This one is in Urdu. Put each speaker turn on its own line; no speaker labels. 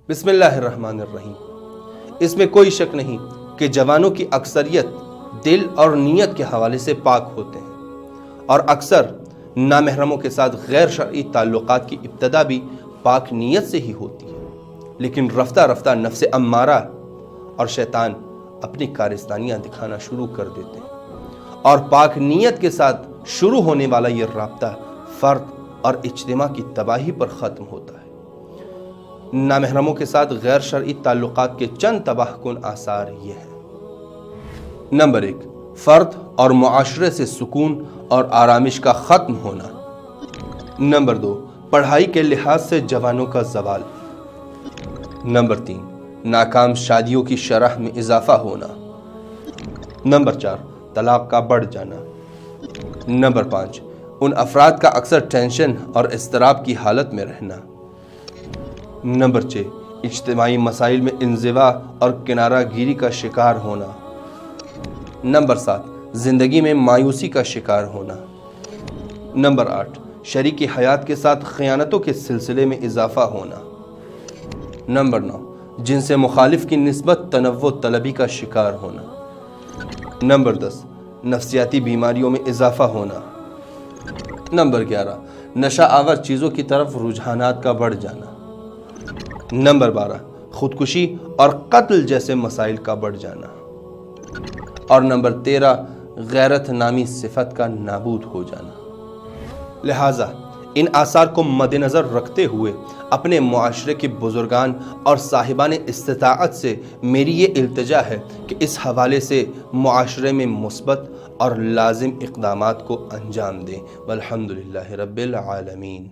بسم اللہ الرحمن الرحیم۔ اس میں کوئی شک نہیں کہ جوانوں کی اکثریت دل اور نیت کے حوالے سے پاک ہوتے ہیں، اور اکثر نامحرموں کے ساتھ غیر شرعی تعلقات کی ابتدا بھی پاک نیت سے ہی ہوتی ہے، لیکن رفتہ رفتہ نفس امارہ اور شیطان اپنی کارستانیاں دکھانا شروع کر دیتے ہیں، اور پاک نیت کے ساتھ شروع ہونے والا یہ رابطہ فرد اور اجتماع کی تباہی پر ختم ہوتا ہے۔ نامحرموں کے ساتھ غیر شرعی تعلقات کے چند تباہ کن آثار یہ ہیں۔ نمبر 1، فرد اور معاشرے سے سکون اور آرامش کا ختم ہونا۔ نمبر 2، پڑھائی کے لحاظ سے جوانوں کا زوال۔ نمبر 3، ناکام شادیوں کی شرح میں اضافہ ہونا۔ نمبر 4، طلاق کا بڑھ جانا۔ نمبر 5، ان افراد کا اکثر ٹینشن اور اضطراب کی حالت میں رہنا۔ نمبر 6، اجتماعی مسائل میں انزوا اور کنارہ گیری کا شکار ہونا۔ نمبر 7، زندگی میں مایوسی کا شکار ہونا۔ نمبر 8، شریک حیات کے ساتھ خیانتوں کے سلسلے میں اضافہ ہونا۔ نمبر 9، جن سے مخالف کی نسبت تنوع طلبی کا شکار ہونا۔ نمبر 10، نفسیاتی بیماریوں میں اضافہ ہونا۔ نمبر 11، نشہ آور چیزوں کی طرف رجحانات کا بڑھ جانا۔ نمبر 12، خودکشی اور قتل جیسے مسائل کا بڑھ جانا۔ اور نمبر 13، غیرت نامی صفت کا نابود ہو جانا۔ لہٰذا ان آثار کو مد نظر رکھتے ہوئے اپنے معاشرے کے بزرگان اور صاحبان استطاعت سے میری یہ التجا ہے کہ اس حوالے سے معاشرے میں مثبت اور لازم اقدامات کو انجام دیں۔ والحمدللہ رب العالمین۔